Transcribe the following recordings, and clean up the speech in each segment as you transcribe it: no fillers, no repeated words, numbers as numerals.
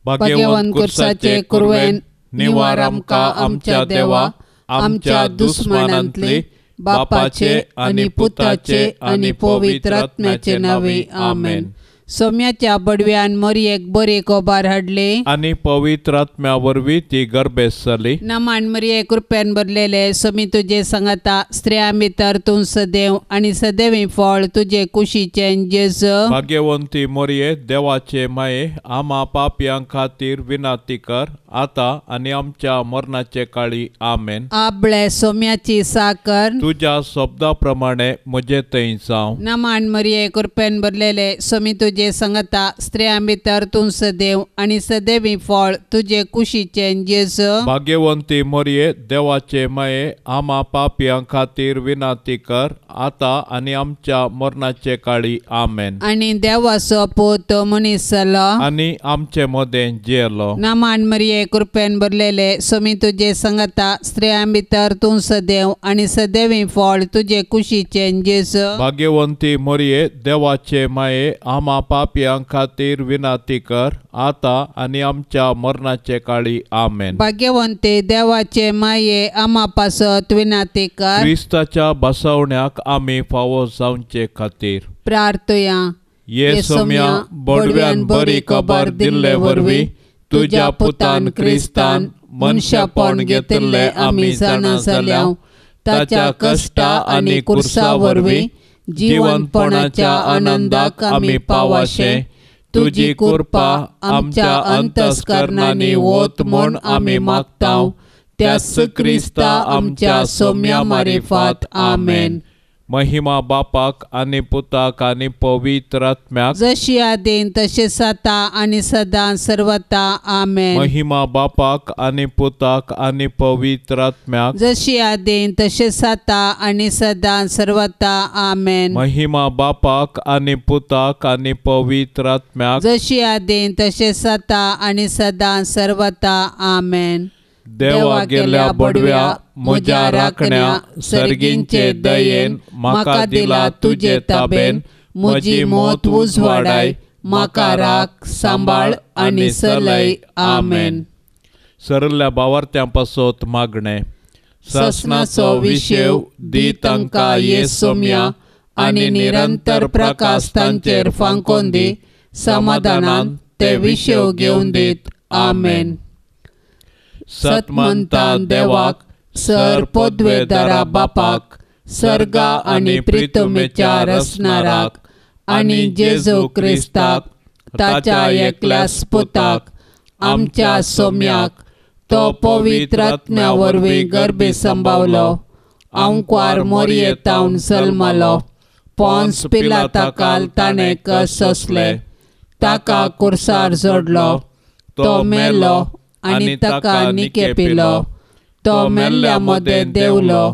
भाग्यवन कुर्साचे कुरवेन निवार आमकां आमच्या देवा, आमच्या दुस्मनांतले बापाचे आनी पुताचे आनी पवित्र आत्म्याचे नावे आमेन. सोम्याच्या बडव्यान मरियेक बरे कोबार हाडले आनी पवित्र आत्म्या वरवीं ती गर्भेस जाली. नमान मरिये कृपेन भरलेले सोमी तुजे सांगाता स्त्रियां भितर तूं सदैव आनी सदैवी फळ तुजे कुशीचे जेजू. भाग्यवंती मोरये देवाचे माये, आम्हा पापयां खातीर विनाती कर आता आनी आमच्या मरणाचे काळी आमेन. आपले सोम्याची साकर तुझ्या शब्दा प्रमाणे म्हजे थंय जावं. नमान मरिये कृपेन भरलेले सोमी तुजे सांगता स्त्रियां भितर तूं सदैव आनी सदैवी फळ तुजे कुशीचे जेजू. भाग्यवंती मोरये देवाचे माये, आम्हा पापयां खातीर विनाती कर आता आनी आमच्या मरणाचे काळी आमेन. आनी देवाचो पूत मनीस जालो आनी आमचे मदें जियेलो. नमान मरिये कृपेन भरलेले सोमी तुजे सांगता स्त्रियां भितर तूं सदैव आनी सदैवी फळ तुजे कुशीचे जेजू. भाग्यवंती मोरये देवाचे माये, आम्हा पापयां खातीर विनाती कर आता आनी आमच्या मरणाचे काळी आमेन. भाग्यवंते देवाचे माये, आम्हा पासत विनाती कर. क्रिस्ताच्या बसवण्याक आमी फावो जावचे खातीर प्रार्थया. ये सोम्या बडव्यान बरी खबर दिल्ले वरवीं तुज्या पुतान क्रिस्तान मनशापण घेतिल्ले आमी जाणा जाल्याव ताच्या कश्टा आनी कुर्सा वरवीं जीवनपणाच्या आनंदाक आमी पावाशे तुजी कृपा आमच्या अंतस्करणांनी वोत म्हूण आमी मागतांव. त्याच क्रिस्ता आमच्या सोम्या मारिफात आमेन. महिमा बापाक आनी पुताक आनी पवित्र आत्म्याक, जशी आदीन तशें जाता आनी सदां सर्वता आमेन. महिमा बापाक आनी पुताक आनी पवित्र आत्म्याक, जशी आदीन तशें जाता आनी सदां सर्वता आमेन. महिमा बापाक आनी पुताक आनी पवित्र आत्म्याक, जशी आदीन तशें जाता आनी सदां सर्वता आमेन. देवा गेल्या बडव्या म्हज्या राखण्या सर्गींचे दयेन म्हाका दिला तुजे ताबेन. म्हजी मोत उजवाडाय, म्हाका राख सांबाळ आनी चलय आमेन. सरल्या भावार्थ्यां पासत मागणे. ससनाचो विशेव दी तांकां ये सोम्या आनी निरंतर प्रकाश तांचेर फांकोन दी. समाधानान ते विशेव घेवन दीत आमेन. सतमंता देवाक, सर पदवेदारा बापाक, सर्गा आनी प्रितुमेच्या रचणाराक आनी जेजू क्रिस्ताक ताच्या एकल्या पुताक आमच्या सोम्याक तो पवित्र आत्म्या वरवीं गर्भे संभावलो. अंकुर मोरयेतावन जल्मलो. पोन्स पिलाताकाल ताणें कस सोंसले. ताका कुर्सार जोडलो. तो मेलो आनी ताका निकेपिलो. तो मेल्ल्या मदें देवलो.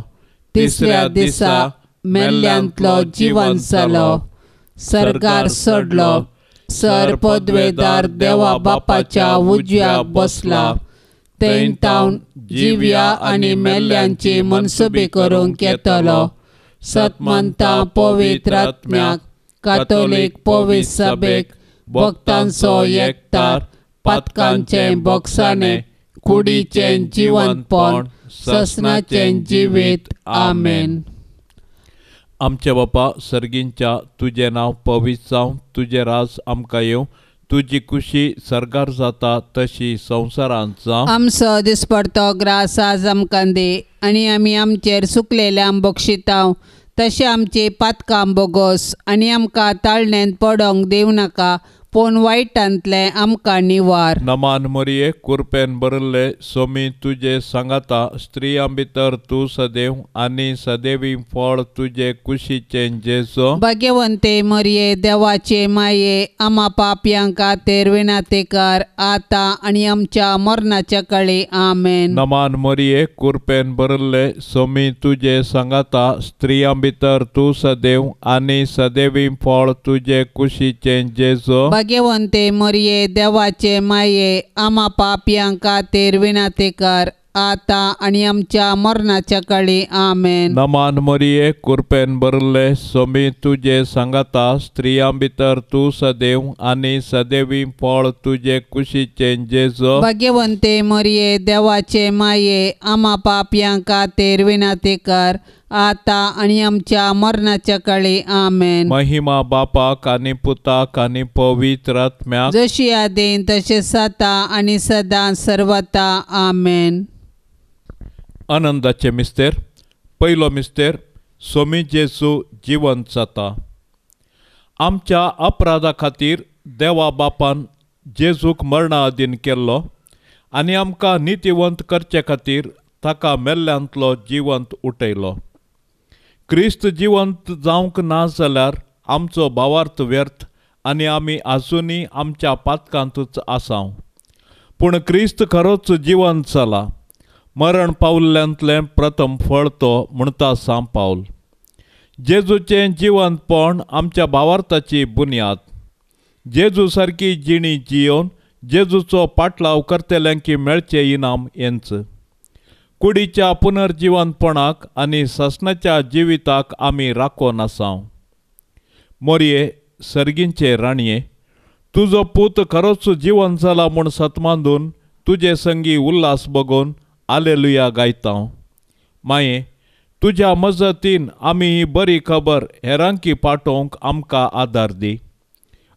तिसऱ्या दिसा मेल्ल्यांतलो जिवंत जालो. सर्गार चडलो. सर पदवेदार देवा बापाच्या उजव्याक बसला. थंय तावन जिव्या आनी मेल्ल्यांची मनसुबी करूंक येतलो. सतमंता पवित्र आत्म्याक, कातोलीक पवित्र सभेक, भक्तांचो एकठार, पातकांचें बोगसाणें, कुडीचें जिवंतपण, ससनाचें जिवीत आमेन. आमचे बापा सर्गींच्या तुजें नांव पवित्र जावं. तुजें राज आमकां येवं. तुजी खुशी सर्गार जाता तशी संवसारांत जावं. आमचो दिसपडतो ग्रास आज आमकां दे आनी आमी आमचेर चुकलेल्यांक बक्षितांव. तशें आमची पातकां बोगोस आनी आमकां ताळणेंत पडोंक दिवं नाका, पूण वायटांतले आमकां निवार. नमान मोरये कृपेन भरले सोमी तुजे सांगाता स्त्रियां भितर तूं सदैव आनी सदैवी फळ तुजे कुशीचें जेजू. भाग्यवंते मरिये देवाचे माये, आम्हा पापयां खातीर विनाती कर आता आनी आमच्या मरणाच्या काळी आमेन. नमान मोरये कृपेन भरले सोमी तुजे सांगाता स्त्रियां भितर तूं सदैव आनी सदैवी फळ तुजे कुशीचें जेजू. भाग्यवंते मरिये देवाचे माये, आम्हा पापयां खातीर विनाती कर आता आणि आमच्या मरणाच्या काळी आमेन. नमान मरिये कृपेन भरले स्वामी तुझे सांगाता स्त्रियां भितर तू सदैव आणि सदैवी फळ तुझे कुशीचे जेजो. भाग्यवंते मरिये देवाचे माये आम्हा पापयांका तेर विनाती कर आता आणि आमच्या मरणाच्या काळी आमेन. महिमा बापाक आणि पुताक आणि पवित्र आत्म्याक जशी आदीन तसे साता आणि सदां सर्वता आमेन. आनंदाचे मिस्तेर. पयलो मिस्तेर स्वामी जेजू जिवंत जाता. आमच्या अपराधा खातीर देवा बापान जेजूक मरणा अधीन केल्लो आनी आमकां नितिवंत करचे खातीर ताका मेल्ल्यांतलो जिवंत उठयलो. क्रिस्त जिवंत जावंक ना जाल्यार आमचो भावार्थ व्यर्थ आनी आमी आजुनी आमच्या पातकांतूच आसाव. पूण क्रिस्त खरोच जिवंत जाला. मरण पावल्ल्यांतलें प्रथम फळ तो म्हणटा सां पावल. जेजूचें जिवंतपण आमच्या भावार्थाची बुन्याद. जेजू सारकी जिणी जियोवन जेजूचो पाटलाव करतल्यांकी मेळचें इनाम हेंच. कुडीच्या पुनर्जिवंतपणाक आनी ससनाच्या जिविताक आमी राखोन आसाव. मोरये सर्गींचे राणये, तुजो पूत खरोच जिवंत जाला म्हूण सतमांदून तुजे संगी उल्हास बगोवन आलेलुया गायतां. माये, तुज्या मजतीन आमी ही बरी खबर हेरांकी पाठोवंक आमकां आदार दी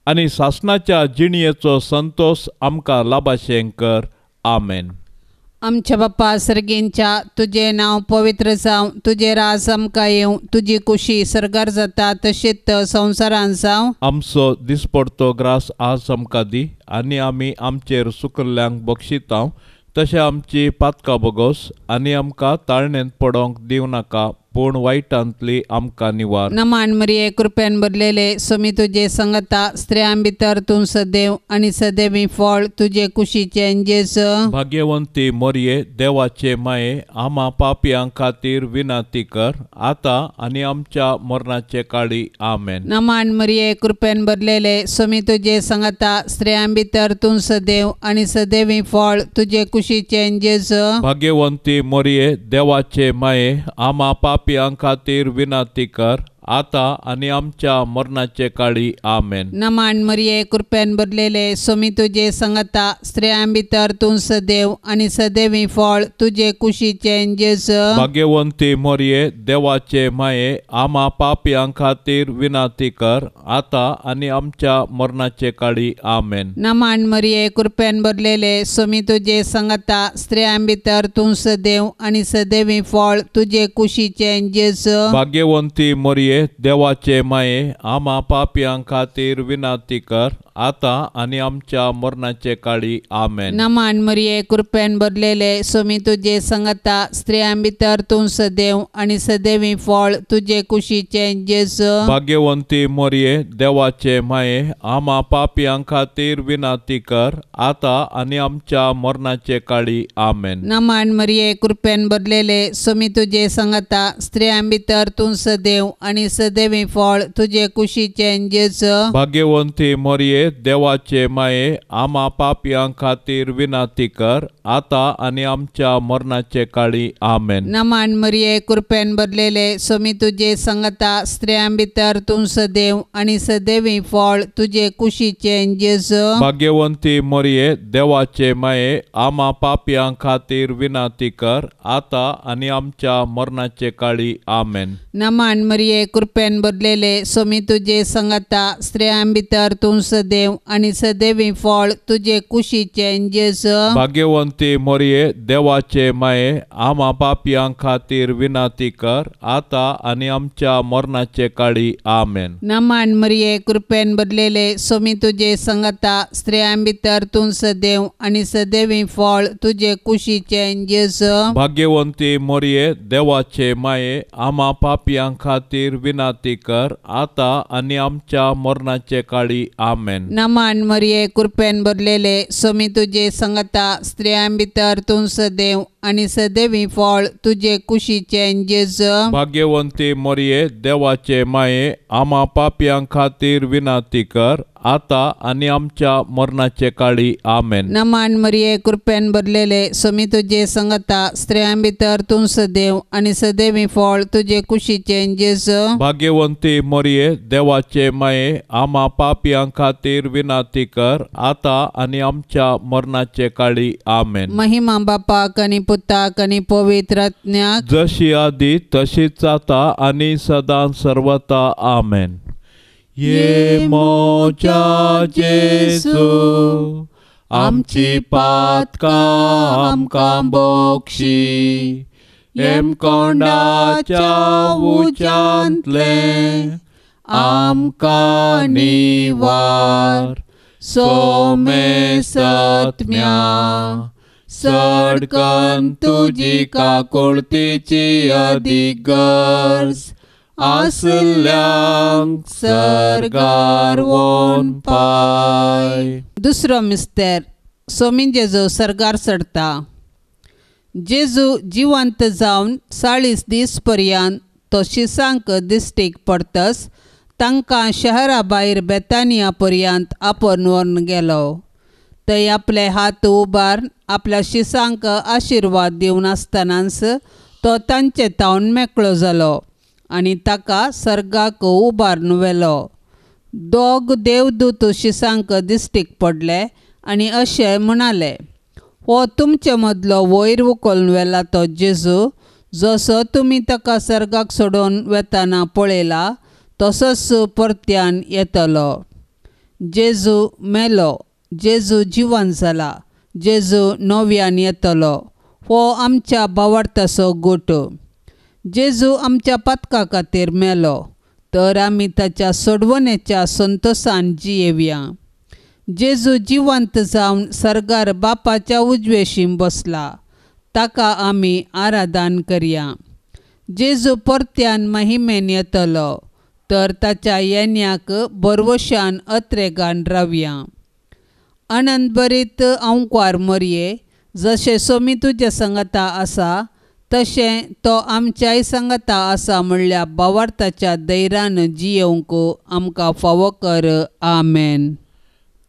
आनी सासणाच्या जिणयेचो संतोष आमकां लाभाशें कर. आमेन. आमच्या बाप्पा सर्गींच्या तुझे नाव पवित्र जावं, तुझे राज आमकां येवं, तुजी कुशी सरकार जाता तशीच संवसारान जावं. आमचो दिसपडतो ग्रास आज आमकां दी आनी आमी आमचेर सुकल्ल्यांक बक्षितांव तशें आमची पातकां बगोस आनी आमकां ताळणेंत पडोंक दिवं नाका पूण वायटांतली आमकां निवार. नमान मरिये कृपेन भरलेले स्वामी तुझे संगता स्त्रियां भितर तूं सदैव आनी सदैवी फळ तुझे कुशीचे जेजू. भाग्यवंती मोरये देवाचे माये आम्हा पापयां खातीर विनाती कर आता आनी आमच्या मरणाचे काळी. आमेन. नमान मरिये कृपेन भरलेले स्वामी तुझे संगता स्त्रियां भितर तूं सदैव आनी सदैवी फळ तुझे कुशीचे जेजू. भाग्यवंती मोरये देवाचे माये आम्हा पापयां खातीर विनाती कर आता आनी आमच्या मरणाचे काळी. आमेन. नमान मरिये कृपेन भरलेले स्वामी तुझे संगता स्त्रियां भितर तूं सदैव आनी सदैवी फळ तुझे कुशीचे जेजू. भाग्यवंती मोरये देवाचे माये आम्हा पापयां खातीर विनाती कर आता आनी आमच्या मरणाचे काळी. आमेन. नमान मरिये कृपेन भरलेले स्वामी तुझे संगता स्त्रियां भितर तूं सदैव आनी सदैवी फळ तुझे कुशीचे जेजू. भाग्यवंती मोरये देवाचे माये आम्हा पापयां खातीर विनाती कर आता आनी आमच्या मरणाचे काळी. आमेन. नमान मरिये कृपेन भरलेले स्वामी तुझे संगता स्त्रियां भितर तूं सदैव आनी सदैवी फळ तुझे कुशीचे जेजू. भाग्यवंती मोरये देवाचे माये आम्हा पापयां खातीर विनाती कर आता आनी आमच्या मरणाचे काळी. आमेन. नमान मरिये कृपेन भरलेले स्वामी तुझे संगता स्त्रियां भितर तूं सदैव आनी सदैवी फळ तुझे कुशीचे जेजू. भाग्यवंती मोरये देवाचे माये आम्हा पापयां खातीर विनाती कर आता आनी आमच्या मरणाचे काळी. आमेन. नमान मरिये कृपेन भरलेले स्वामी तुझे संगता स्त्रियां भितर तूं सदैव आनी सदैवी फळ तुझे कुशीचे जेजू. भाग्यवंती मोरये देवाचे माये आम्हा पापयां खातीर विनाती कर आता आनी आमच्या मरणाचे काळी. आमेन. नमान मरिये कृपेन भरलेले स्वामी तुझे संगता स्त्रियां भितर तूं सदैव आनी सदैवी फळ तुझे कुशीचे जेजू. भाग्यवंती मोरये देवाचे माये आम्हा पापयां खातीर विनाती कर आता आनी आमच्या मरणाचे काळी. आमेन. नमान मरिये कृपेन भरलेले स्वामी तुझे संगता स्त्रियां भितर तूं सदैव आनी सदैवी फळ तुझे कुशीचे जेजू. भाग्यवंती मोरये देवाचे माये आम्हा पापयां खातीर विनाती कर आता आनी आमच्या मरणाचे काळी. आमेन. नमान मरिये कृपेन भरलेले स्वामी तुझे संगता स्त्रियां भितर तूं सदैव आनी सदैवी फळ तुझे कुशीचे जेजू. भाग्यवंती मोरये देवाचे माये आम्हा पापयां खातीर विनाती कर आता आणि आमच्या मरणाचे काळी आमेन. नमान मरिये कृपेन भरलेले स्वामी तुझे संगता स्त्रियां भितर तूं सदैव आणि सदैवी फळ तुझे कुशीचे जेजू. भाग्यवंती मरिये देवाचे माये आम्हा पापियां खातीर विनाती कर आता आणि आमच्या मरणाचे काळी आमेन. महिमा बापाक आणि पुताक आणि पवित्र आत्म्याक जशी आधी तशीच आता आणि सदां सर्वता आमेन. ये मोच्या जेजू आमची पातकां आमकां बोक्षी एम कोंडाच्या उच्यांतले आमकां निवार सोमे सत्म्या सडकन तुजी काकुळतीची अधिक गरज आसल्यांक सरगार वोन पाय. दुसरो मिस्तेर स्वामी जेजू सरगार चडटा. जेजू जिवंत जावन 40 दीस पर्यंत तो शिसांक दिश्टीक पडतस तांकां शहरा भायर बेतानिया पर्यंत आपोवन व्हरून गेलो. थंय आपले हात उबारून आपल्या शिसांक आशिर्वाद दिवन आसतनाच तो तांचे तावन मेकळो जालो आनी ताका सर्गाक उबारून व्हेलो. दोग देवदूत शिसांक दिश्टीक पडले आनी अशें म्हणाले, हो तुमचे मदलो वयर उखलून व्हेला तो जेजू जसो तुमी ताका सर्गाक सोडून वेताना पळयला तसोच परत्यान येतलो. जेजू मेलो, जेजू जिवंत जाला, जेजू नव्यान येतलो. हो आमच्या भावार्थाचो गोठ. जेजू आमच्या पातका खातीर मेलो तर आमी ताच्या सोडवणेच्या संतोशान जियेवया. जेजू जिवंत जावन सर्गार बापाच्या उजवेशी बसला, ताका आमी आराधन करया. जेजू परत्यान महिमेन येतलो तर ताच्या येण्याक बरवशान अत्रेगान रावया. आनंद भरीत ओंकार मरिये जशें स्वामी तुजे संगता आसा तशें तो आमच्याय संगता आसा म्हणल्या भावार्थाच्या धैर्यान जियोंक आमकां फावो कर. आमेन.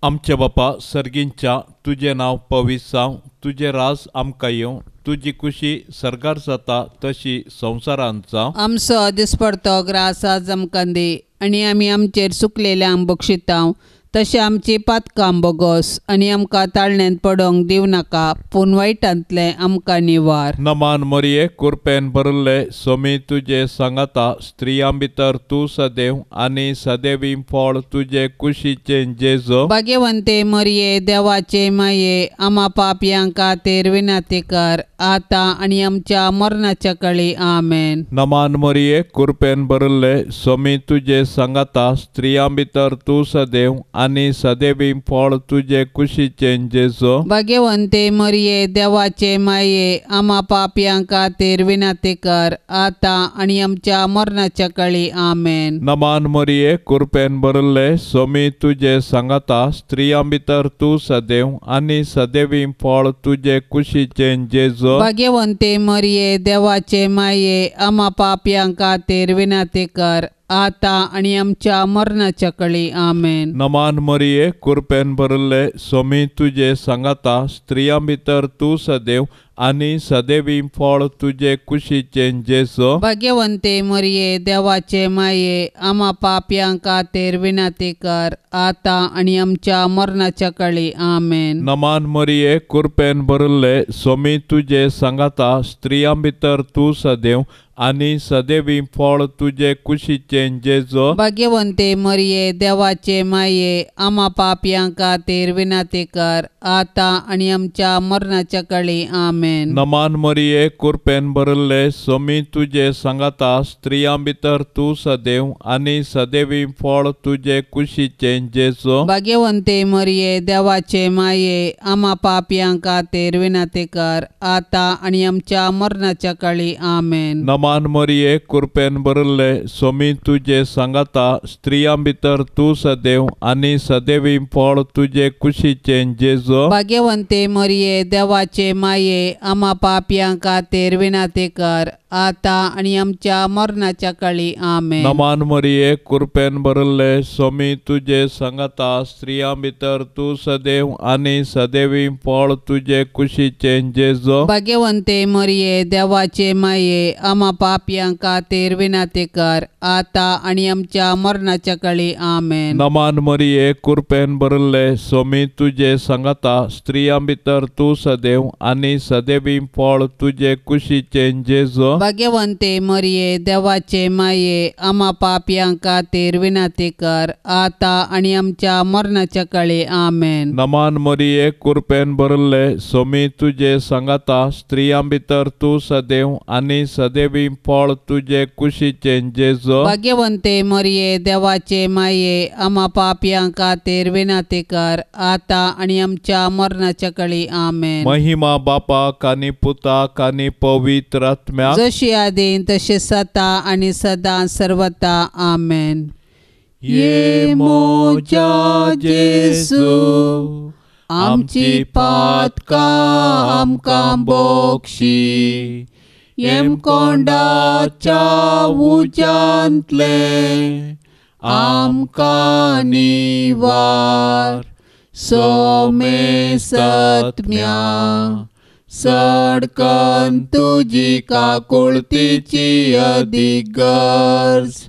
आमचे बापा सर्गींच्या तुझे नाव पवित्र जावं, तुझे राज आमकां येवं, तुजी खुशी सरगार जाता तशी संवसारांत जावं. आमचो दिसपडतो ग्रास आज आमकां दी आनी आमी आमचेर चुकलेल्यांक बक्षितांव तशें आमची पातकां बोगोस आनी आमकां ताळण्यांत पडोंक दिव नाका पूण वायटांतले आमकां निवार. नमान मरिये कृपेन भरले स्वामी तुजे सांगाता स्त्रियां भितर तूं सदैव आनी सदैवी फळ तुजे कुशीचे जेजू. भाग्यवंते मरिये देवाचे माये आम्हा पापयां खातीर विनाती कर आता आनी आमच्या मरणाच्या काळी. आमेन. नमान मरिये कृपेन भरले स्वामी तुजे सांगाता स्त्रियां भितर तूं सदैव आनी सदैवी फळ तुजे कुशीचे जेजू. भाग्यवंते मरिये देवाचे माये आम्हा पापयां खातीर विनाती कर आता आनी आमच्या मरणाच्या काळी. आमेन. नमान मरिये कृपेन भरले स्वामी तुजे सांगाता स्त्रियां भितर तूं सदैव आनी सदैवी फळ तुजे कुशीचे जेजू. भाग्यवंते मरिये देवाचे माये आम्हा पापयां खातीर विनाती कर आता आनी आमच्या मरणाच्या काळी. आमेन. नमान मरिये कृपेन भरले स्वामी तुजे सांगाता स्त्रियां भितर तूं सदैव आनी सदैवी फळ तुजे कुशीचे जेजू. भाग्यवंते मरिये देवाचे माये आम्हा पापयां खातीर विनाती कर आता आनी आमच्या मरणाच्या काळी. आमेन. नमान मरिये कृपेन भरले स्वामी तुजे सांगाता स्त्रियां भितर तूं सदैव आनी सदैवी फळ तुजे कुशीचे जेजू. भाग्यवंते मरिये देवाचे माये आम्हा पापयां खातीर विनाती कर आता आनी आमच्या मरणाच्या काळी. आमेन. नमान मरिये कृपेन भरले स्वामी तुजे सांगाता स्त्रियां भितर तूं सदैव आनी सदैवी फळ तुजे कुशीचे जेजू. भाग्यवंते मरिये देवाचे माये आम्हा पापयां खातीर विनाती कर आता आनी आमच्या मरणाच्या काळी. आमेन. नमान मरिये कृपेन भरले स्वामी तुजे सांगाता स्त्रियां भितर तूं सदैव आनी सदैवी फळ तुजे कुशीचे जेजू. भाग्यवंते मरिये देवाचे माये आम्हा पापयां खातीर विनाती कर आता आणि आमच्या मरणाच्या काळी आमेन. नमान मरिये कृपेन भरले स्वामी तुझे संगता स्त्रियां भितर तू सदैव आणि सदैवी फळ तुझे कुशीचे जेजो. भाग्यवंते मरिये देवाचे माये आम्हा पापियां खातीर विनंती कर आता आणि आमच्या मरणाच्या काळी आमेन. नमान मरिये कृपेन भरले स्वामी तुझे संगता स्त्रियां भितर तू सदैव आणि सदैवी फळ तुझे कुशीचे जेजो. भाग्यवंते मरिये देवाचे माये आम्हा पापियां खातीर विनंती कर आता आणि आमच्या मरणाच्या काळी आमेन. नमान मरिये कृपेन भरले स्वामी तुझे संगता स्त्रियां भितर तू सदैव आणि सदैवी फळ तुझे कुशीचे जेजो. भाग्यवंते मरिये देवाचे माये आम्हा पापियां खातीर विनंती कर आता आणि आमच्या मरणाच्या काळी आमेन. महिमा बापा कानी पुता कानी पवित्र आत्म्या जशी आदीन तशी सता आणि सदा सर्वता आमेन. ये मोजा जेसू आमची पातका आमकां बोक्षी येम कोंडाच्या उजांतले आमकां निवार सोमे सत्म्या सडकन तुजी काकुळतीची अदीक गरज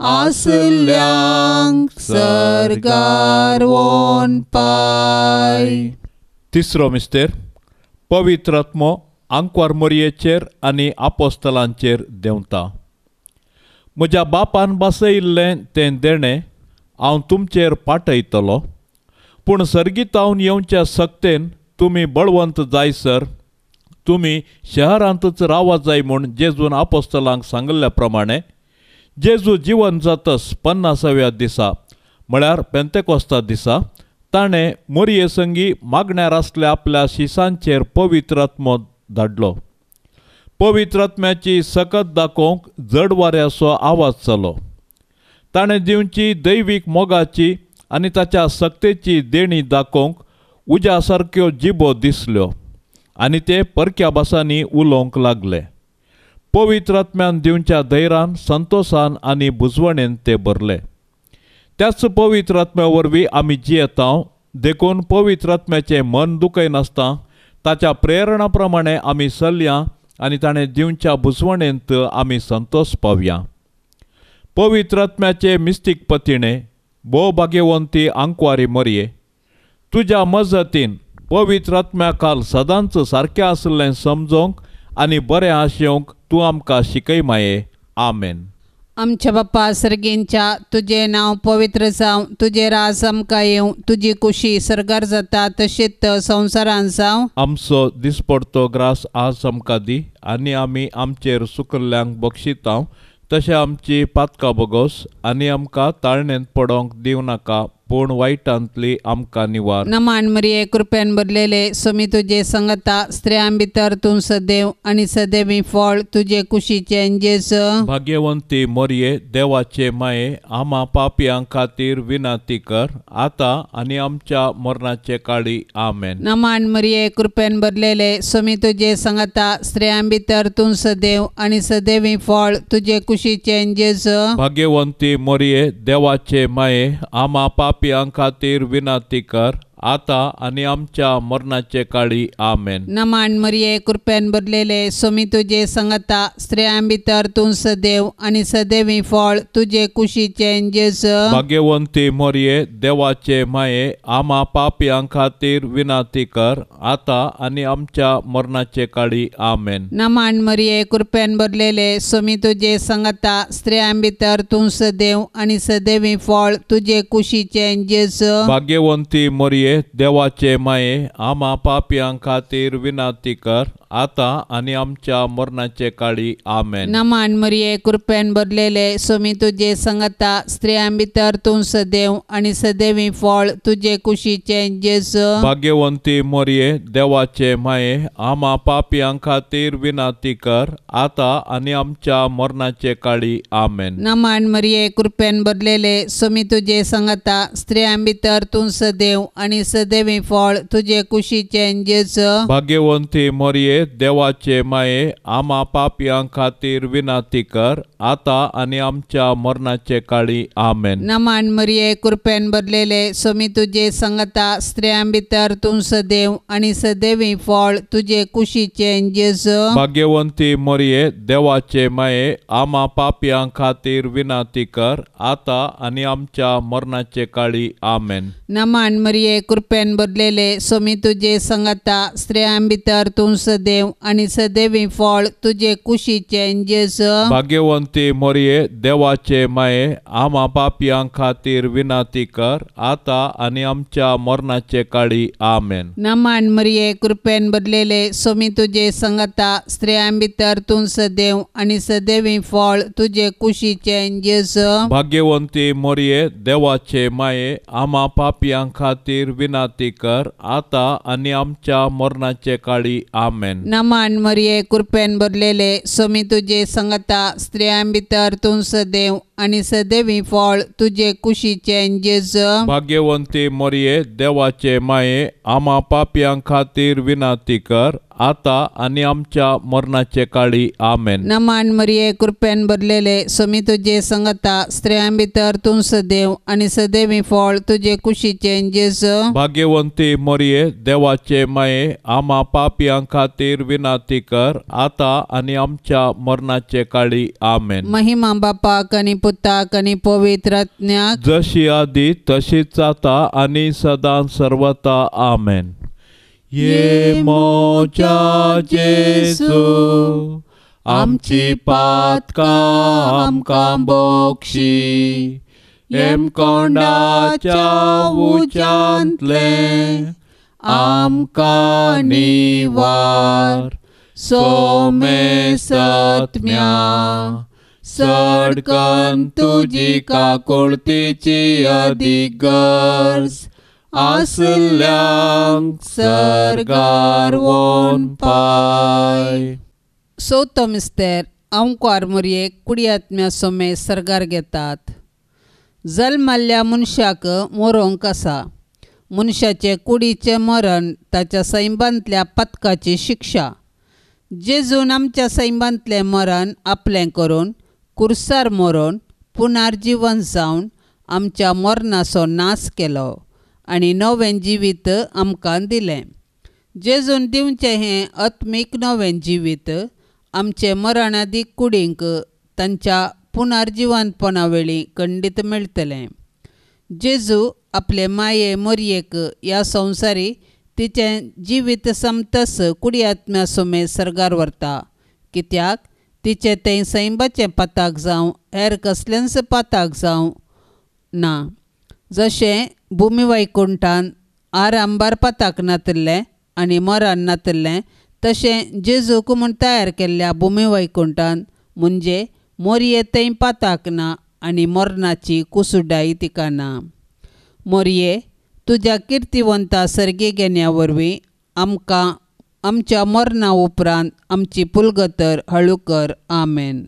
आसल्यांक सरगार वोन पाय. तिसरो मिस्तेर पवित्र आत्मो आंकवार मरयेचेर आनी आपोस्तलांचेर देंवता. म्हज्या बापान बसयिल्लें तें देणें हांव तुमचेर पाठयतलो, पूण सर्गीतावन येवच्या सक्तेन तुमी बळवंत जायसर तुमी शहरांतच रावा जाय म्हूण जेजून आपोस्तलांक सांगल्या प्रमाणे जेजू जिवन जातस 50व्या दिसा म्हळ्यार पेंतेकोस्ता दिसा ताणें मरये संगी मागण्यार आसल्या आपल्या शिसांचेर पवित्र आत्मो धाडलो. पवित्र आत्म्याची सकत दाखोवंक जड वाऱ्याचो आवाज जालो. ताणें दिवची दैवीक मोगाची आनी ताच्या सक्तेची देणी दाखोवंक उज्या सारक्यो जिबो दिसल्यो आनी ते परक्या भासांनी उलोवंक लागले. पवित्र आत्म्यान दिवच्या धैर्यान संतोषान आनी बुजवणेन ते भरले. त्याच पवित्र आत्म्या वरवीं आमी जियेता देखून पवित्र आत्म्याचें मन दुखयनासता ताच्या प्रेरणा प्रमाणे आमी चलया आनी ताणें दिवच्या बुजवणेंत आमी संतोष पावया. पवित्र आत्म्याचे मिस्तीक पतिणे भोव भाग्यवंती आंकवारी मरये, तुज्या मजतीन पवित्र आत्म्या खाल सदांच सारकें आसलें समजोवंक आनी बरें आशेवंक तूं आमकां शिकय माये. आमेन. आमच्या बाप्पा सर्गेंच्या तुझे नाव पवित्र जावं, तुझे राज आमकां येवं, तुजी कुशी सरगार जाता तशीच संवसारान जावं. आमचो दिसपडतो ग्रास आज आमकां दी आनी आमी आमचेर सुकल्ल्यांक बक्षितांव तशें आमची पातकां बोगोस आनी आमकां ताळणेंत पडोंक दिवं नाका पूण वायटांतली आमकां निवार. नमान मरिये कृपेन भरलेले सोमी तुजे संगता स्त्रियां भितर तूं सदैव आनी सदैवी फळ तुजे कुशीचे जेजू. भाग्यवंती मरये देवाचे माये आम्हा पापियां खातीर विनंती कर आता आनी आमच्या मरणाचे काळी. आमेन. नमान मरिये कृपेन भरलेले सोमी तुजे संगता स्त्रियां भितर तूं सदैव आनी सदैवी फळ तुजे कुशीचे जेजू. भाग्यवंती मरये देवाचे माये आम्हा पापियां खातीर विनंती कर आता आनी आमच्या मरणाचे काळी. आमेन. नमान मरिये कृपेन भरलेले सोमी तुजे संगता स्त्रियां भितर तूं सदैव आनी सदैवी फळ तुजे कुशीचे जेजू. भाग्यवंती मरये देवाचे माये आम्हा पापियां खातीर विनंती कर आता आनी आमच्या मरणाचे काळी. आमेन. नमान मरिये कृपेन भरलेले सोमी तुजे संगता स्त्रियां भितर तूं सदैव आनी सदैवी फळ तुजे कुशीचे जेजू. भाग्यवंती मरये देवाचे माये आम्हा पापियां खातीर विनंती कर आता आनी आमच्या मरणाचे काळी. आमेन. नमान मरिये कृपेन भरलेले सोमी तुजे संगता स्त्रियां भितर तूं सदैव आनी सदैवी फळ तुजे कुशीचे जेजू. भाग्यवंती मरये देवाचे माये आम्हा पापियां खातीर विनंती कर आता आनी आमच्या मरणाचे काळी. आमेन. नमान मरिये कृपेन भरलेले सोमी तुजे संगता स्त्रियां भितर तूं सदैव आनी सदैवी फळ तुजे कुशीचे जेजू. भाग्यवंती मरये मरिये देवाचे माये आम्हा पापियां खातीर विनाती कर आता आणि आमच्या मरणाचे काळी आमेन. नमान मरिये कृपेन भरलेले स्वामी तुझे संगता स्त्रियां भितर तूं सदैव आणि सदैवी फळ तुझे कुशीचे जेजू. भाग्यवंती मरिये देवाचे माये आम्हा पापियां खातीर विनाती कर आता आणि आमच्या मरणाचे काळी आमेन. नमान मरिये कृपेन भरलेले स्वामी तुझे संगता स्त्रियां भितर तूं सदैव आणि सदैवी फळ तुझे कुशीचे जेजू. भाग्यवंती मरिये देवाचे माये आम्हा पापियां खातीर विनाती कर आता आणि आमच्या मरणाचे काळी आमेन. नमान मरिये कृपेन भरलेले स्वामी तुझे संगता स्त्रियां भितर तूं सदैव आणि सदैवी फळ तुझे कुशीचे जेजू. भाग्यवंती मरिये देवाचे माये आम्हा पापियां खातीर विनाती कर आता आणि आमच्या मरणाचे काळी आमेन. नमान मरिये कृपेन भरलेले स्वामी तुझे संगता स्त्रियां भितर तूं सदैव आणि सदैवी फळ तुझे कुशीचे जेजू. भाग्यवंती मरिये देवाचे माये आम्हा पापियां खातीर विनाती कर आता आणि आमच्या मरणाचे काळी आमेन. नमान मरिये कृपेन भरलेले स्वामी तुझे संगता स्त्रियां भितर तूं सदैव आणि सदैवी फळ तुझे कुशीचे जेजू. भाग्यवंती मरिये देवाचे माये आम्हा पापियां खातीर विनाती कर आता आणि आमच्या मरणाचे काळी आमेन. महिमा बापाक आणि पुताक आणि पवित्र आत्म्याक जशी आधी तशीच आता आणि सदां सर्वता आमेन. ये मोच्या जेजू आमची पातकां आमकां बोक्षी एम कोंडाच्या उच्यांतले आमकां निवार सोमे सत्म्या सडकन तुजी काकुळतीची अधिक गरज आसल्यांक सरगार वोन पाय. सौतो मिस्तेर अंकार मरिये कुडी आत्म्या सोमे सरगार घेतात. जल्माल्ल्या मनशाक मरोंक आसा. मनशाचे कुडीचे मरण ताच्या सैबांतल्या पथकाची शिक्षा. जेजून आमच्या सैबांतलें मरण आपलें करून कुर्सार मरून पुनर्जीवन जावन आमच्या मरणाचो नाश केलो आनी नवें जिवीत आमकां दिलें. जेजून दिवचें हें आत्मीक नवें जिवीत आमचे मरणादी कुडींक तांच्या पुनर्जीवनपणा वेळी खंडीत मेळटलें. जेजू आपले माये मरयेक ह्या संवसारी तिचें जिवीत समतस कुडी आत्म्या सोमे सरगार व्हरता. कित्याक तिचे तें सैबाचें पाताक जावं हेर कसलेंच पाताक जावं ना. जशें भुमी वैकुंठान आरांबार पाताक नातल्लें आनी मरण नातल्लें तशें जेजूक म्हूण तयार केल्ल्या भुमी वैकुंठान म्हणजे मोरये तें पाताक ना आनी मरणाची कुसुडाई तिका ना. मोरये तुज्या किर्तिवंता सर्गी घेण्या वरवीं आमकां आमच्या मरणा उपरांत आमची पुलगतर हळू कर. आमेन.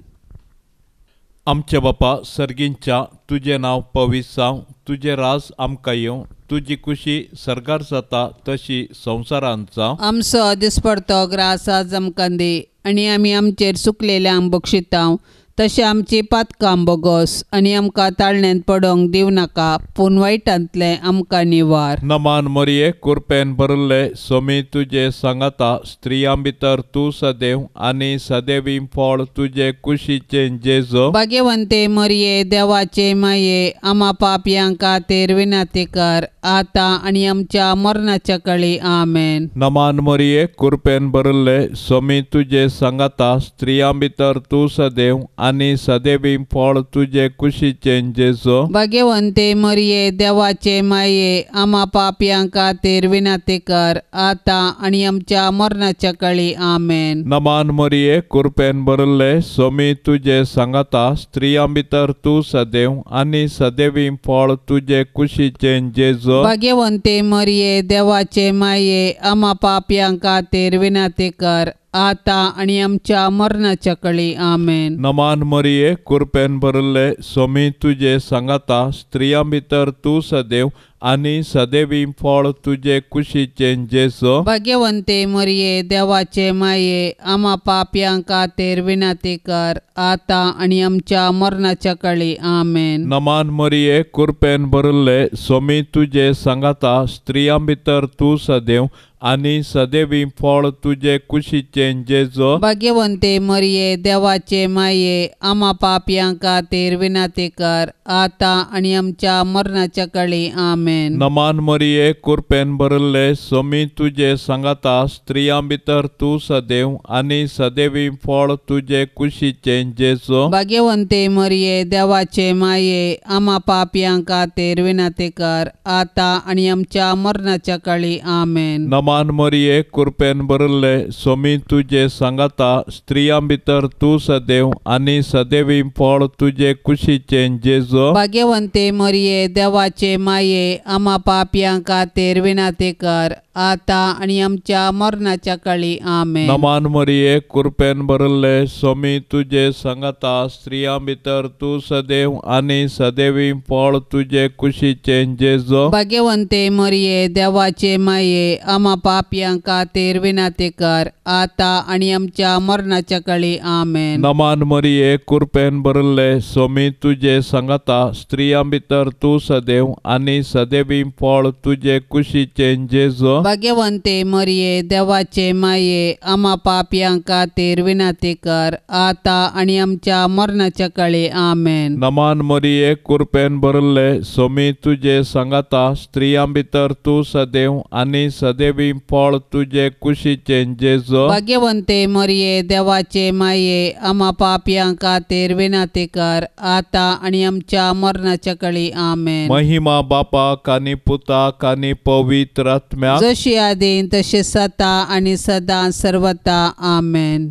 आमचे बापा सर्गींच्या तुझे नांव पवित्र जावं तुझे राज आमकां येवं तुजी खुशी सरगार जाता तशी संवसारांत जावं. आमचो दिसपडतो ग्रास आज आमकां दी आनी आमी आमचेर चुकलेल्यांक बक्षितांव तशें आमची पातकां बोगोस आनी आमकां ताळण्यांत पडोंक दिवं नाका पूण वायटांतलें आमकां निवार. नमान मरिये कृपेन भरले सोमी तुजे सांगाता स्त्रियां भितर तूं सदैव आनी सदैवी फळ तुजे कुशीचे जेजू. भाग्यवंते मरिये देवाचे माये आम्हा पापयां खातीर विनाती कर आता आनी आमच्या मरणाच्या काळी. आमेन. नमान मरिये कृपेन भरले सोमी तुजे सांगाता स्त्रियां भितर तूं सदैव आनी सदैवी फळ तुजे कुशीचे जेजू. भाग्यवंते मरिये देवाचे माये आम्हा पापयां खातीर विनाती कर आता आनी आमच्या मरणाच्या काळी. आमेन. नमान मरिये कृपेन भरले सोमी तुजे सांगाता स्त्रियां भितर तूं सदैव आनी सदैवी फळ तुजे कुशीचे जेजू. भाग्यवंते मरिये देवाचे माये आम्हा पापयां खातीर विनाती कर आता आणि आमच्या मरणाच्या कळी आमेन. नमान मरिये कृपेन भरले स्वामी तुझे सांगाता स्त्रियां भितर तू सदैव आणि सदैवी फळ तुझे कुशीचे जेसो. भाग्यवंते मरिये देवाचे माये आम्हा पाप्यांक खातीर विनंती कर आता आणि आमच्या मरणाच्या कळी आमेन. नमान मरिये कृपेन भरले स्वामी तुझे सांगाता स्त्रियां भितर तू सदैव आणि सदैवी फळ तुझे कुशीचे जेसो. भाग्यवंते मरिये देवाचे माये आम्हा पाप्यांक खातीर विनंती कर आता आणि आमच्या मरणाच्या कळी आमेन. नमान मरिये कृपेन भरले स्वामी तुझे सांगाता स्त्रियां भितर तू सदैव आणि सदैवी फळ तुझे कुशीचे जेसो. भाग्यवंते मरिये देवाचे माये आम्हा पाप्यांक खातीर विनंती कर आता आणि आमच्या मरणाच्या कळी आमेन. नमान मरिये कृपेन भरले स्वामी तुझे सांगाता स्त्रियां भितर तू सदैव आणि सदैवी फळ तुझे कुशीचे जेसो. भाग्यवंते मरिये देवाचे माये आम्हा पाप्यांक खातीर विनंती कर आता आणि आमच्या मरणाच्या कळी आमेन. नमान मरिये कृपेन भरले स्वामी तुझे सांगाता स्त्रियां भितर तू सदैव आणि सदैवी फळ तुझे कुशीचे जेसो. भाग्यवंते मरिये देवाचे माये आम्हा पाप्यांक खातीर विनंती कर आता आणि आमच्या मरणाच्या कळी आमेन. नमान मरिये कृपेन भरले स्वामी तुझे सांगाता स्त्रियां भितर तू सदैव आणि सदैवी फळ तुझे कुशीचे जेसो. भाग्यवंते मरिये देवाचे माये आम्हा पाप्यांक खातीर विनंती कर आता आणि आमच्या मरणाच्या कळी आमेन. नमान मरिये कृपेन भरले स्वामी तुझे सांगाता स्त्रियां भितर तू सदैव आणि सदैवी फळ तुझे कुशीचे जेसो. भाग्यवंते मरिये देवाचे माये आम्हा पाप्यांक खातीर विनंती कर आता आणि आमच्या मरणाच्या कळी आमेन. महिमा बापाक आणि पुताक आणि पवित्र आत्म्याक जशी आदीन तशी सता आणि सदा सर्वता आमेन.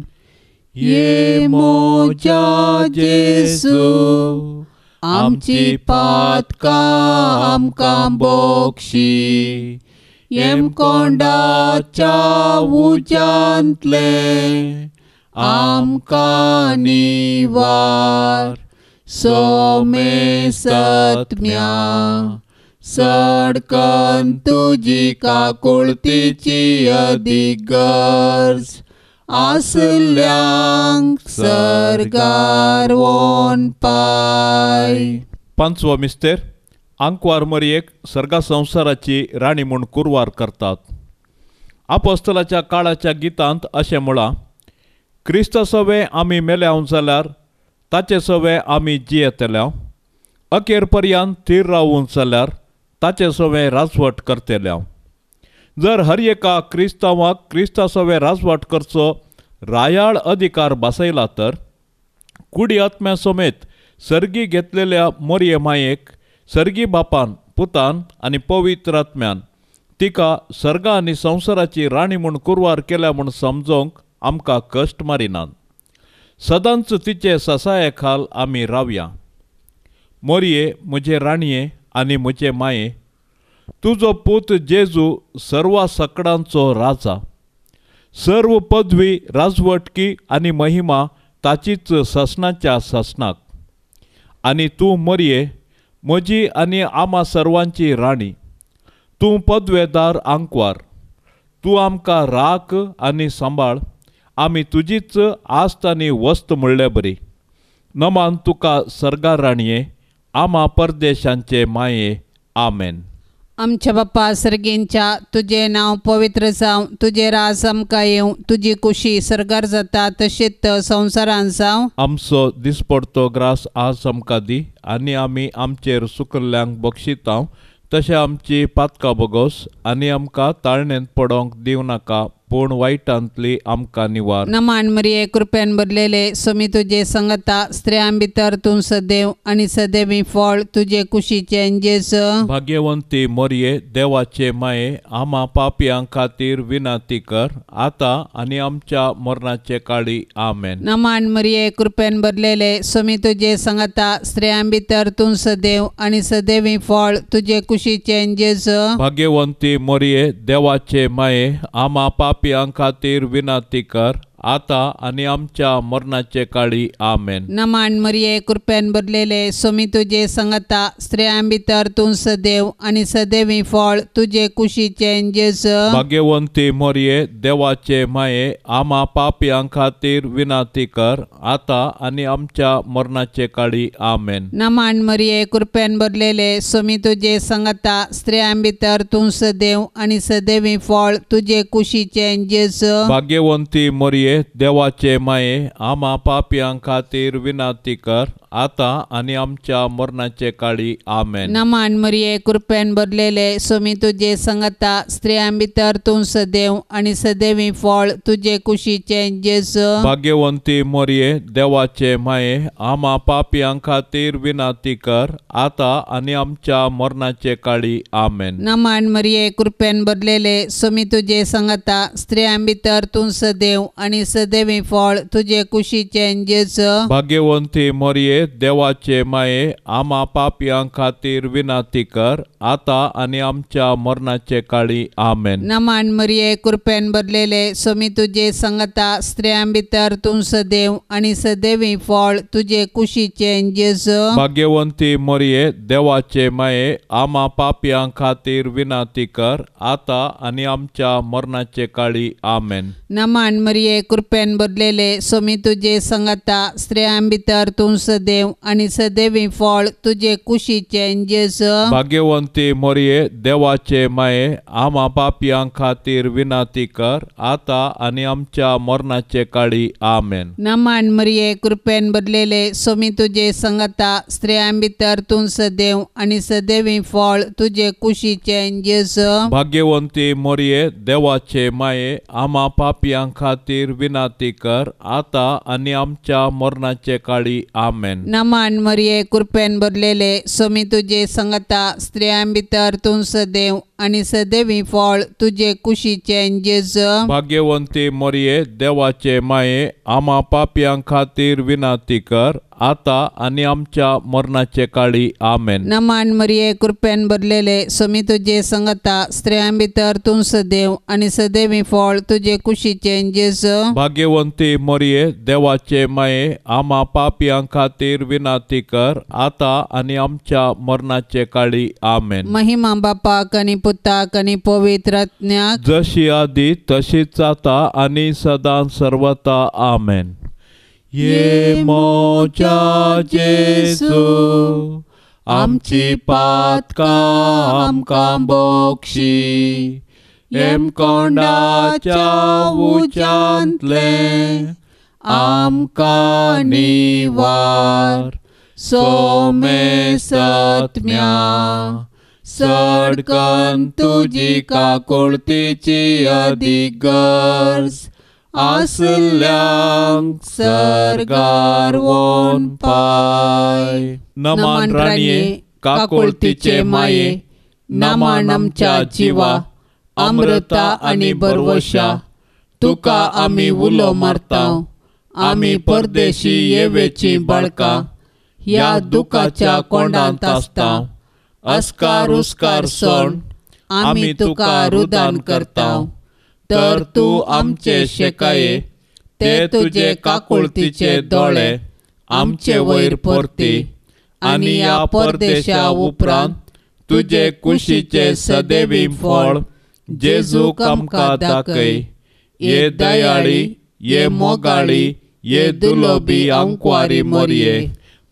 ये मोजा जेसू आमची पातका आमकां बोक्षी येम कोंडाच्या उजांतले आमकां निवार सोमे सत्म्या सडकन तुजी काकुळतीची अदीक गरज आसल्यांक सरगार वोन पाय. पांचवो मिस्तेर आंकवार मरियेक सर्गा संसाराची राणी म्हूण कुरवार करतात. आपोस्तलाच्या काळाच्या गितांत अशें म्हळां, क्रिस्त सवे आमी मेल्याव जाल्यार ताचे सवे आमी जियेतल्या, अखेर पर्यंत थीर रावून जाल्यार ताचे सवे राजवट करतल्या. जर हर एका क्रिस्तांवाक क्रिस्ता सवे राजवट करचो रायाळ अधिकार बसयला तर कुडी आत्म्या समेत सर्गी घेतलेल्या मोरये मायेक सर्गी बापान पुतान आनी पवित्र आत्म्यान तिका सर्गा आनी संवसाराची राणी म्हूण कुरवार केल्या म्हूण समजोवंक आमकां कश्ट मारिनात. सदांच तिचे ससाये खाल आमी रावया. मोरये म्हजे राणये आनी म्हजे माये, तुजो पूत जेजू सर्वा सकडांचो राजा. सर्व पदवी राजवटकी आनी महिमा ताचीच ससनाच्या ससनाक. आनी तूं मोरये म्हजी आनी आमा सर्वांची राणी. तूं पदवेदार आंकवार. तूं आमकां राख आनी सांबाळ. आमी तुजीच आस्त आनी वस्त म्हणले बरी. नमान तुका सर्गार राणये, आमा परदेशांचे माये. आमेन. आमच्या बाप्पा सर्गेंच्या तुझे नाव पवित्र जावं, तुझे राज आमकां येवं, तुजी कुशी सर्गार जाता तशीच संवसारान जावं. आमचो दिसपडतो ग्रास आज आमकां दी आनी आमी आमचेर सुकल्ल्यांक बक्षितांव तशें आमची पातकां बोगोस आनी आमकां ताळणेंत पडोंक दिवं नाका, पूण वायटांतली आमकां निवार. नमान मरिये कृपेन भरलेले सोमी तुजे संगता स्त्रियां भितर तूं सदैव आनी सदैवी फळ तुजे कुशीचे जेजू. भाग्यवंती मोरये देवाचे माये, आमा पापयां खातीर विनंती कर आता आनी आमच्या मरणाचे काळी. आमेन. नमान मरिये कृपेन भरलेले सोमी तुजे संगता स्त्रियां भितर तूं सदैव आनी सदैवी फळ तुजे कुशीचे जेजू. भाग्यवंती मोरये देवाचे माये, आमा पापयां खातीर विनंती कर आता आणि आमच्या मरणाचे काळी आमेन. नमान मरिये कृपेन भरलेले सोमी तुझे संगता स्त्रियां भितर तूं सदैव आणि सदैवी फळ तुझे कुशीचे जेजू. भाग्यवंती मरिये देवाचे माये आम्हा पापियां खातीर विनाती कर आता आणि आमच्या मरणाचे काळी आमेन. नमान मरिये कृपेन भरलेले सोमी तुझे संगता स्त्रियां भितर तूं सदैव आणि सदैवी फळ तुझे कुशीचे जेजू. भाग्यवंती मरिये देवाचे माये आम्हा पापियां खातीर विनाती कर आता आणि आमच्या मरणाचे काळी आमेन. नमान मरिये कृपेन भरलेले सोमी तुझे संगता स्त्रियां भितर तूं सदैव आणि सदैवी फळ तुझे कुशीचे जेजू. भाग्यवंती मरिये देवाचे माये आम्हा पापियां खातीर विनाती कर आता आणि आमच्या मरणाचे काळी आमेन. नमान मरिये कृपेन भरलेले सोमी तुझे संगता स्त्रियां भितर तूं सदैव आणि सदैवी फळ तुझे कुशीचे जेजू. भाग्यवंती मरिये देवाचे माये आम्हा पापियां खातीर विनाती कर आता आणि आमच्या मरणाचे काळी आमेन. नमान मरिये कृपेन भरलेले सोमी तुझे संगता स्त्रियां भितर तूं सदैव आणि सदैवी फळ तुझे कुशीचे जेजू. भाग्यवंती मरिये देवाचे माये आम्हा पापियां खातीर विनाती कर आता आणि आमच्या मरणाचे काळी आमेन. नमान मरिये कृपेन भरलेले सोमी तुझे संगता स्त्रियां भितर तूं सदैव आणि सदैवी फळ तुझे कुशीचे जेजू. भाग्यवंती मरिये देवाचे माये आम्हा पापियां खातीर विनाती कर आता आणि आमच्या मरणाचे काळी आमेन. नमान मरिये कृपेन भरलेले सोमी तुझे संगता स्त्रियां भितर तूं सदैव आणि सदैवी फळ तुझे कुशीचे जेजू. भाग्यवंती मरिये देवाचे माये आम्हा पापियां खातीर विनाती कर आता आणि आमच्या मरणाचे काळी आमेन. नमान मरिये कृपेन भरलेले सोमी तुझे संगता स्त्रियां भितर तूं सदैव आणि सदैवी फळ तुझे कुशीचे जेजू. भाग्यवंती मरिये देवाचे माये आम्हा पापियां खातीर विनाती कर आता आणि आमच्या मरणाचे काळी आमेन. नमान मरिये कृपेन भरलेले सोमी तुझे संगता स्त्रियां भितर तूं सदैव आणि सदैवी फळ तुझे कुशीचे जेजू. भाग्यवंती मरिये देवाचे माये आम्हा पापियां खातीर विनाती कर आता आणि आमच्या मरणाचे काळी आमेन. महिमा बापाक आणि पुताक आणि पवित्र आत्म्याक जशी आधी तशीच आता आणि सदां सर्वता आमेन. ये मोच्या जेजू आमची पातकां आमकां बोक्षी एम कोंडाच्या उच्यांतले आमकां निवार सोमे सत्म्या सडकन तुजी काकुळतीची अधिक गरज आसल्यांक सरगार वोन पाय. नमान राणये काकुळतीचे माये नमान आमच्या जिवा अमृता आणि बरवशा तुका आमी उलो मारताव. आमी परदेशी येवेची बाळका ह्या दुखाच्या कोंडांत आसताव. अस्कार उस्कार सोड आमी तुका रुदान करताव. तर तूं आमचे शेकाये ते तुझे काकुळतीचे दोळे आमचे वयर परती आणि ह्या परदेशा उपरांत तुझे कुशीचे सदैवी फळ जेजूक आमकां दाखय. ये दयाळी ये मोगाळी ये दुलोबी आंकवारी मरिये.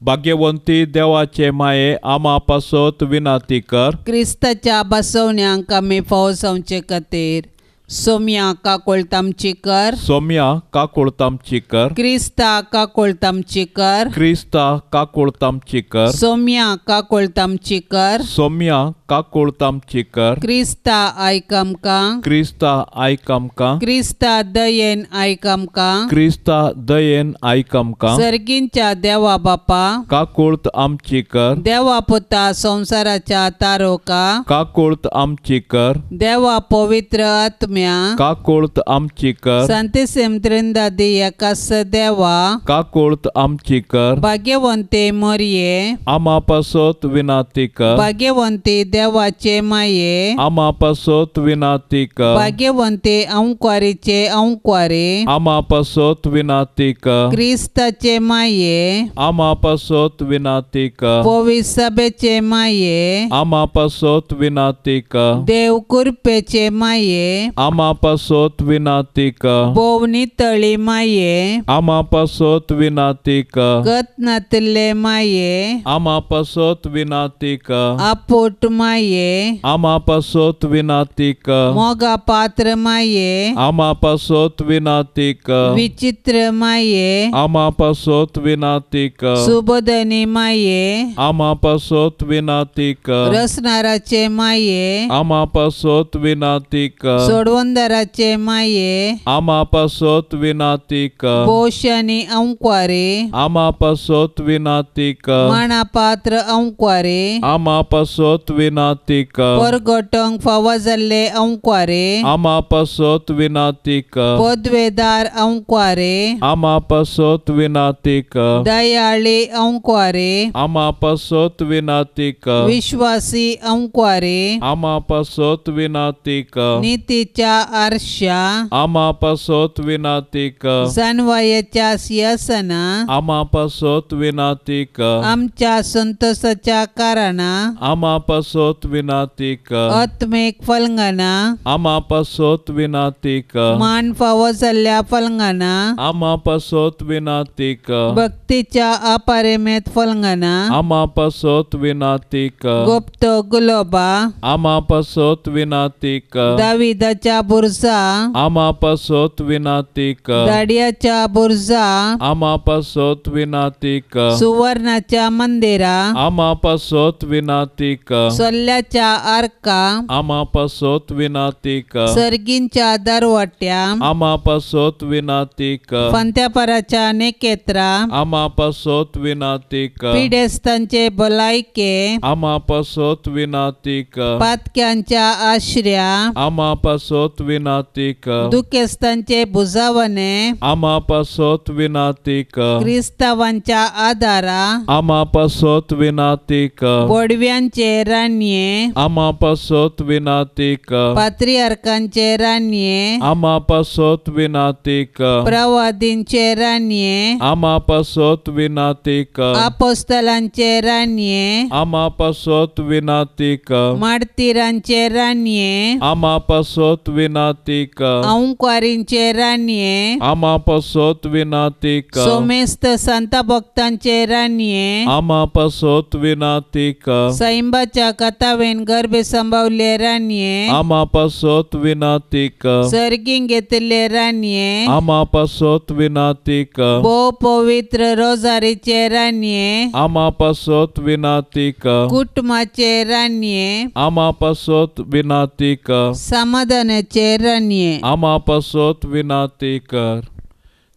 भाग्यवंती देवाचे माये आम्हा पासत विनाती कर. क्रिस्ताच्या बसवण्यांक आमी फावो जावचे खातीर सोम्या काकुळतामची कर. सोम्या काकुळतामची कर. क्रिस्ता काकुळतामची कर. क्रिस्ता काकुळतामची कर. सोम्या काकुळतामची कर. सोम्या काकुळतामची कर. क्रिस्ता आयक आमकां. क्रिस्ता आयक आमकां. क्रिस्ता दयेन आयक आमकां. क्रिस्ता दयेन आयक आमकां. सर्गींच्या देवा बापा काकुळत आमची कर. देवा पुता संसाराच्या तारोका काकुळत आमची कर. देवा पवित्र आत्म्या काकुळत आमची कर. संतसेम त्रिंदादी एकास देवा काकुळत आमची कर. भाग्यवंते मरिये आम्हा पासत विनाती कर. भाग्यवंती देवाचे माये आमा पासोत विनाती कर भाग्यवंते अंकुआरीचे अंकुआरे आमा पासोत विनाती कर क्रिस्ताचे माये आमा पासोत विनाती कर पवित्र सभेचे माये आमा पासोत विनाती कर देव कृपेचे माये आमा पासोत विनाती कर बोवनी तळी माये आमा पासोत विनाती कर गतनातले माये आमा पासोत विनाती कर आपोट माये आमा पासोत विनाती कर मोगा पात्र माये आमा पासोत विनाती कर विचित्र माये आमा पासोत विनाती कर सुबोधनी माये आमा पासोत विनाती कर रसनाराचे माये आमा पासोत विनाती कर सोडवंदराचे माये आमा पासोत विनाती कर पोषणी अंकुआरे आमा पासोत विनाती कर मानापात्र अंकुआरे आमा पासोत विनाती कर परगटंग फावा जाल्ले अंकुआरे आमा पासोत विनाती कर पदवेदार अंकुआरे आमा पासोत विनाती कर दयाळे अंकुआरे आमा पासोत विनाती कर विश्वासी अंकुआरे आमा पासोत विनाती कर नीतीच्या आरशा आमा पासोत विनाती कर जानवायाच्या सिंहासना आमा पासोत विनाती कर आमच्या संतोषाच्या कारणा आमा पासोत विनाती कर आत्मिक फलंगाना आमा पासोत विनाती कर मान फावो जाल्ल्या फलंगाना आमा पासोत विनाती कर भक्तीच्या अपारेमेत फलंगाना आमा पासोत विनाती कर गुप्त गुलोबा आमा पासोत विनाती कर दाविदाच्या बुरजा आमा पासोत विनाती कर दाडियाच्या बुरजा आमा पासोत विनाती कर सुवर्णाच्या मंदिरा आमा पासोत विनाती कर सोल्ल्याच्या आर्का आमा पासोत विनाती कर सर्गींच्या दरवाट्या आमा पासोत विनाती कर पंत्यापराच्या नेकेत्रा आमा पासोत विनाती कर पिडेस्तांचे भलायके आमा पासोत विनाती कर पातक्यांच्या आश्र्या आमा पासोत विनाती कर दुखेस्तांचे बुजावणे आमा पासोत विनाती कर क्रिस्तावांच्या आदारा आमा पासोत विनाती कर बोडव्यांचे रान्ये आमा पासोत विनाती कर पात्रियार्कांचे रान्ये आमा पासोत विनाती कर प्रवादींचे रान्ये आमा पासोत विनाती कर अपोस्तलांचे रान्ये आमा पासोत विनाती कर माडतीरांचे रान्ये आमा पासोत विनाती कर अंकुआरींचे रान्ये आमा पासोत विनाती कर सोमेस्त संत भक्तांचे रान्ये आमा पासोत विनाती कर सैंबाच्या कथावेन गर्भे संभावले रान्ये आमा पासोत विनाती कर सर्गीं घेतले रान्ये आमा पासोत विनाती कर भोव पवित्र रोजारीचे रान्ये आमा पासोत विनाती कर कुटुंबाचे रान्ये आमा पासोत विनाती कर समाधानाचे रान्ये आमा पासोत विनाती कर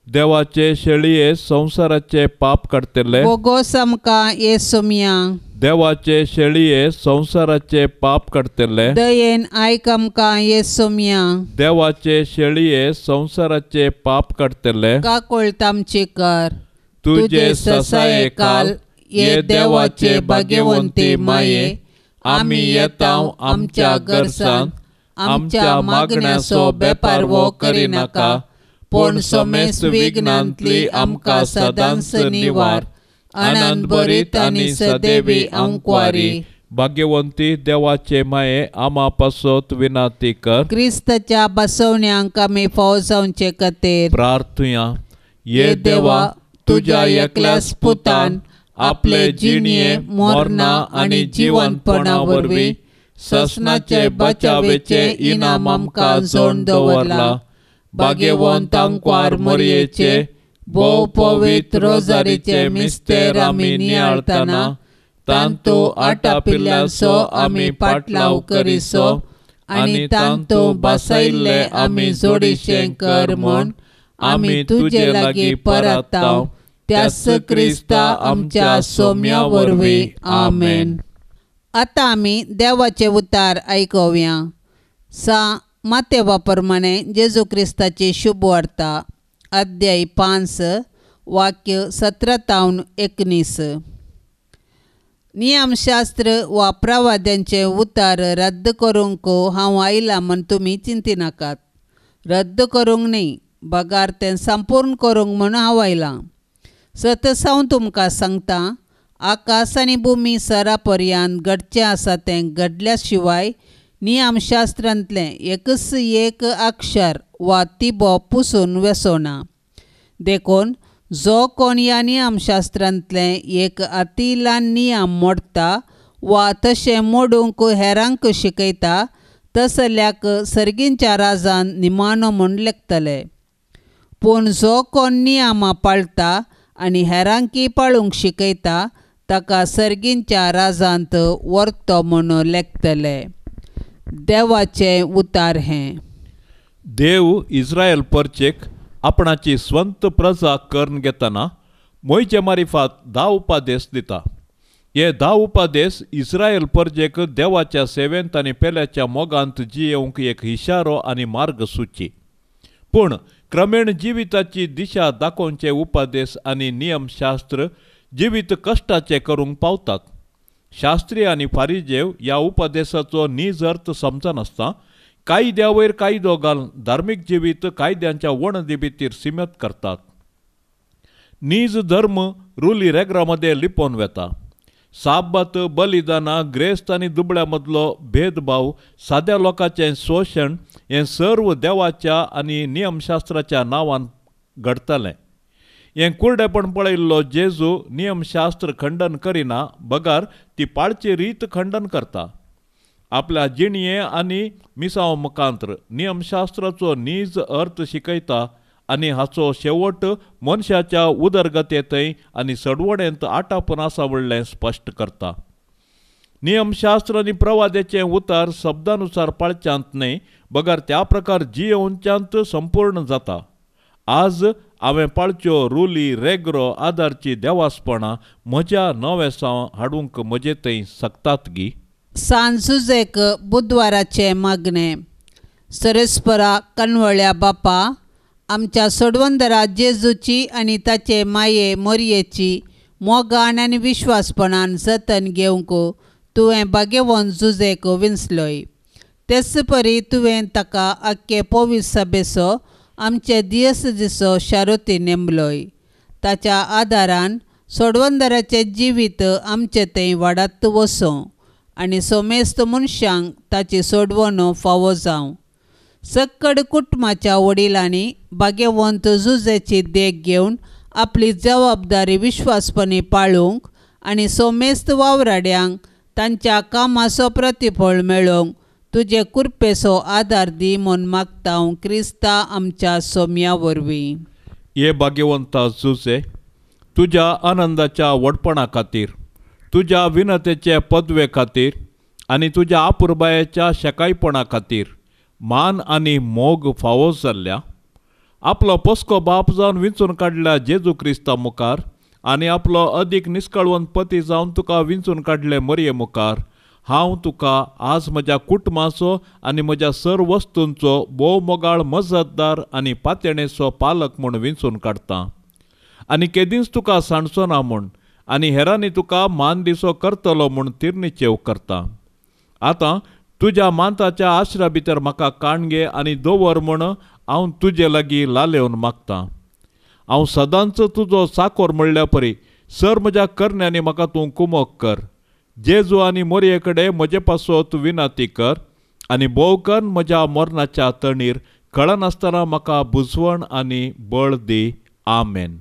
देवाचे शेळये संसाराचे पाप काडतले बोगो समका येसुमिया देवाचे शेळये संसाराचे पाप काडतले दयेन आयकमका येसुमिया देवाचे शेळये संसाराचे पाप काडतले का कोळतामची कर तुझे ससाये काल ये देवाचे भाग्यवंते माये आमी येताव आमच्या गरसान आमच्या मागण्याचो बेपार वो करिनाका पण सोमेस विघ्नांतली आमकां सदांच निवार आनंद भरीत आनी सदैवी अंकुआरी भाग्यवंती देवाचे माये आमा पासोत विनाती कर क्रिस्ताच्या बसवण्यांक आमी फावो जावचे खातीर प्रार्थुया ये देवा तुझ्या एकल्याच पुतान आपले जिणये मोरणा आनी जिवंतपणा वरवीं ससनाचे बचावेचे इनाम आमकां जोड दवरला भाग्यवंत अंकुआर मरयेचे भोव पवित्र रोजारीचे मिस्तेर आमी नियाळतना तांतू आटापिल्ल्याचो आमी पाटलाव करिसो आनी तांतू बसयल्ले आमी जोडिशें कर म्हूण आमी तुजे लागीं परताव त्याच क्रिस्ता आमच्या सोम्या वरवीं आमेन. आतां आमी देवाचे उतार आयकुया. मातेवा प्रमाणे जेजू क्रिस्ताची शुभ वार्ता अध्याय 5 वाक्य 17 तावन 19. नियमशास्त्र वा प्रवाद्यांचे उतार रद्द करूंक हांव आयलां म्हूण तुमी चिंती नाकात. रद्द करूंक न्ही, बगार तें संपूर्ण करूंक म्हूण हांव आयलां. सतत हांव तुमकां सांगतां, आकाश आनी भुमी सरा पर्यंत घडचें आसा तें घडल्या शिवाय नियमशास्त्रांतलें एकच एक अक्षर वा तिबो पुसून वेसोना. देखून जो कोण ह्या नियमशास्त्रांतलें एक अती ल्हान नियम मोडटा वा तशें मोडूंक हेरांक शिकयता, तसल्याक सर्गींच्या राजान निमाणो म्हूण लेखतले. पूण जो कोण नियमां पाळटा आनी हेरांकी पाळूंक शिकयता, ताका सर्गींच्या राजांत व्हरतो म्हूण लेखतले. देवाचें उतार हें. देव इस्रायल परचेक आपणाची स्वंत प्रजा करून घेतना मोयचे मारिफात 10 उपादेश दिता. हे 10 उपादेश इस्रायल परजेक देवाच्या सेवेंत आनी पेल्याच्या मोगांत जियेवंक एक इशारो आनी मार्गसूची. पूण क्रमेण जिविताची दिशा दाखोवचे उपादेश आनी नियमशास्त्र जिवीत कश्टाचे करूंक पावतात. शास्त्री आनी फारिजेव ह्या उपादेशाचो नीज अर्थ समजनासतना कायद्या वयर कायदो घालून धार्मीक जिवीत कायद्यांच्या वणदी भितर सीमित करतात. नीज धर्म रुली रेगरामध्ये लिपोवन वेता. साबत, बलिदानां, ग्रेस्त आनी दुबळ्या मदलो भेदभाव, साद्या लोकांचें शोशण हें सर्व देवाच्या आनी नियमशास्त्राच्या नांवान घडतलें. हें कुर्डेपण पळयल्लो जेजू नियमशास्त्र खंडन करिना, बगार ती पाळची रीत खंडन करता. आपल्या जिणये आनी मिसांव मुखांत्र नियमशास्त्राचो नीज अर्थ शिकयता आनी हाचो शेवट मनशाच्या उदरगतेंतय आनी सडवडेंत आटापन आसा म्हणलें स्पश्ट करता. नियमशास्त्र आनी प्रवाद्याचें उतार शब्दानुसार पाळच्यांत न्हय, बगार त्या प्रकार जियेवच्यांत संपूर्ण जाता. आज हांवें पाळच्यो रुली रेगरो आदारची देवासपणां म्हज्या नवेसांव हाडूंक म्हजे थंय सकतात गी. सांजुजेक बुधवाराचे मागणे. सरस्परा कनवळ्या बापा, आमच्या सोडवंदरा जेजूची आनी ताचे माये मोरयेची मोगान आनी विश्वासपणान जतन घेवंक तुवें भाग्यवन जुजेक विंचलोय. तेच परी तुवें ताका आख्खे पवित्र सभेचो आमचे दिस दिसो शारोती नेमलोय. ताच्या आदारान सोडवंदराचे जिवीत आमचे थंय वाडत वचों आनी सोमेस्त मनशांक ताची सोडवण फावो जावं. सक्कड कुटुंबाच्या वडिलांनी भाग्यवंत जुजेची देख घेवन आपली जबाबदारी विश्वासपणी पाळूंक आनी सोमेस्त वावराड्यांक तांच्या कामाचो प्रतिफळ मेळोवंक तुजे कृपेचो आदार दी म्हूण मागता हांव क्रिस्ता आमच्या सोम्या वरवीं. हे भाग्यवंता जुजे, तुज्या आनंदाच्या व्हडपणा खातीर, तुज्या विनतेचे पदवे खातीर आनी तुज्या आपुरबायेच्या शेकायपणा खातीर मान आनी मोग फावो जाल्ल्या. आपलो पोस्को बाप जावन विंचून काडल्या जेजू क्रिस्ता मुखार आनी आपलो अदीक निश्कळवंत पती जावन तुका विंचून काडले मरये मुखार हांव तुका आज म्हज्या कुटुंबाचो आनी म्हज्या सर्व वस्तूंचो भोव मोगाळ मजतदार आनी पातेणेचो पालक म्हूण विंचून काडटां. आनी केदींच तुका सांडचो ना म्हूण आनी हेरांनी तुका मान दिसो करतलो म्हूण तिर्निचेव करता. आतां तुज्या मांताच्या आश्रा भितर म्हाका काणगे आनी दवर म्हूण हांव तुजे लागीं लालेवन मागतां. हांव सदांच तुजो चाकोर म्हणल्या परी सर म्हज्या करण्यांनी म्हाका तूं कुमोग कर. जेजू आनी मोरये कडेन म्हजे पासत विनाती कर आनी भोवकन म्हज्या मरणाच्या तणीर कळनासतना म्हाका बुजवण आनी बळ दी. आमेन.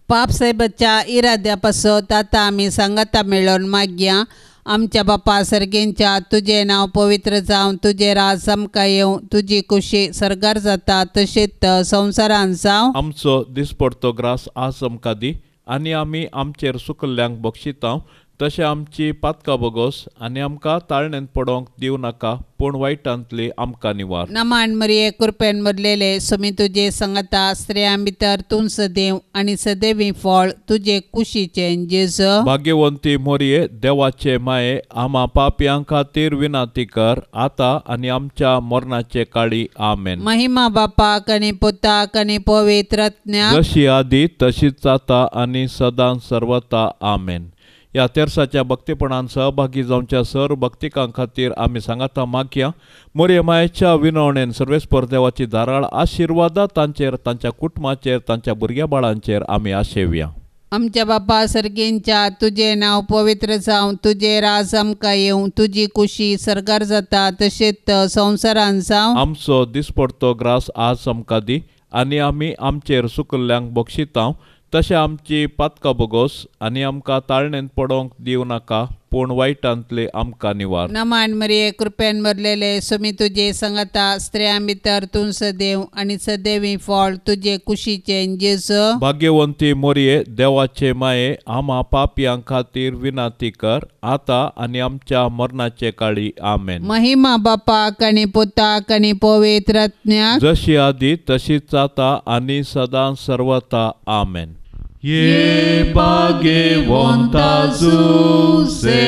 पाप साहेबाच्या इराद्या पासत आतां आमी सांगाता मेळोन मागया. आमच्या बापा सर्गेंच्या, तुजें नांव पवित्र जावं, तुजें राज आमकां येवं, तुजी कुशी सर्गार जाता तशेंच संवसारांत जावं. आमचो दिसपडतो ग्रास आज आमकां दी आनी आमी आमचेर सुकल्ल्यांक बक्षिता तशें आमची पातकां बोगोस आनी आमकां ताळणेंत पडोवंक दिवं नाका, पूण वायटांतली आमकां निवार. नमान मरिये कृपेन भरलेले सोमी तुजे सांगाता स्त्रियां भितर तूं सदैव आनी सदैवी फळ तुजे कुशीचें जेजू. भाग्यवंती मोरये, देवाचे माये, आम्हा पापयां खातीर विनाती कर आतां आनी आमच्या मरणाचे काळी. आमेन. महिमा बापाक आनी पुताक आनी पवित्र आत्म्याक जशी आदी तशीच आता आनी सदां सर्वता. आमेन. ह्या तेर्साच्या भक्तीपणान सहभागी जावच्या सर्व भक्तिकां खातीर आमी सांगाता मागया. मोरये मायेच्या विनवणेन सर्वेस्पर देवाची धाराळ आशिर्वादा तांचेर, तांच्या कुटुंबाचेर, तांच्या भुरग्या बाळांचेर आमी आशेवया. आमच्या बापा सर्गेंच्या तुझे नाव पवित्र जावं, तुझे राज आमकां येवं, तुजी कुशी सरकार जाता तशेंच संवसारान जावं. आमचो दिसपडतो ग्रास आज आमकां दी, आनी आमी आमचेर सुकल्ल्यांक बक्षितांव, तशें आमची पातकां बोगोस आनी आमकां ताळणेन पडोवंक दिवं नाका, पूण वायटांतले आमकां निवार. नमान मरिये कृपेन भरलेले सुमी तुजे सांगाता स्त्रियां भितर तूं सदैव आनी सदैवी फळ तुजे कुशीचे जेजू. भाग्यवंती मोरये देवाचे माये, आमा पापयां खातीर विनाती कर, आता आनी आमच्या मरणाचे काळी. आमेन. महिमा बापाक आनी पुताक आनी पवित्र आत्म्याक, जशी आदी तशीच आता आनी सदां सर्वता. आमेन. ये भाग्यवंता जुसे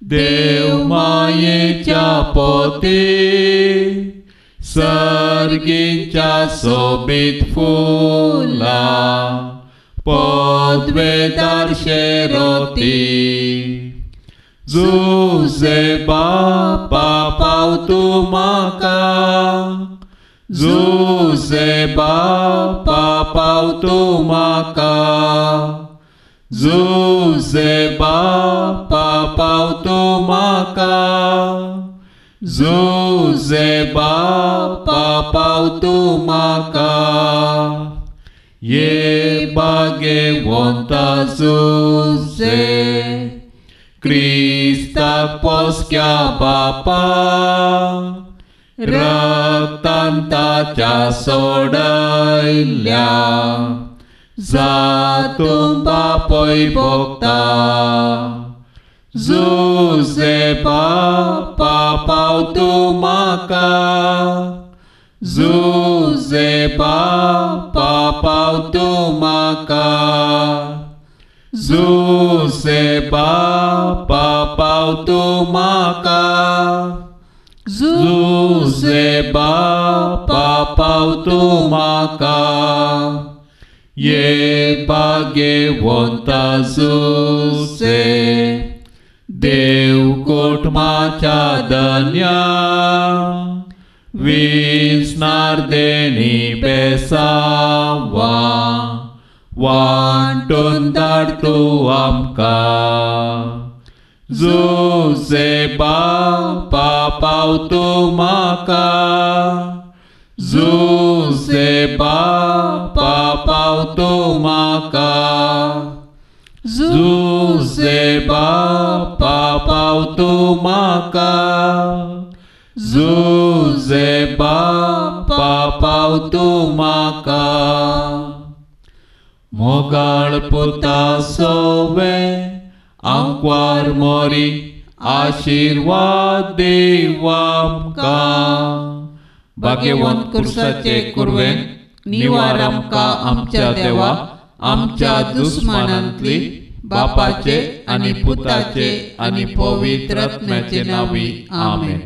देव मायेच्या पोते, सर्गीच्या सोबीत फुला पदवेदार शेरोती. जुसे बापा पाव तूं म्हाका, जुसे बापा पाव तूं म्हाका, जुसे बापा पाव तूं म्हाका, जुसे बापा पाव तूं म्हाका. ये भाग्यवंता जुसे क्रिस्ताक पोसक्या बापा, रक्तान ताच्या सोडयल्या जातूं बापोय भोगता. जुसे बापा पाव तूं म्हाका, जुसे बापा पाव तूं म्हाका, जुसे बापा पाव तूं म्हाका, जुसे बापा पाव तूं म्हाका. ये भाग्यवंता जुसे देव कुटुंबाच्या धन्या, विस्नार देणी बेसावा वांटून धाड तूं आमकां. जुसे बापा पाव तूं म्हाका, जुसे बापा पाव तूं म्हाका, जुसे बापा पाव तूं म्हाका, जुसे बापा पाव तूं म्हाका. मोगाळ पुता सोवे आंकवार मोरी आशीर्वाद देव आमकां. भाग्यवंत कुर्साचे कुरवेन निवार आमकां आमच्या देवा, आमच्या दुस्मानांतली बापाचे आनी पुताचे आनी पवित्र आत्म्याचे नांवी. आमेन.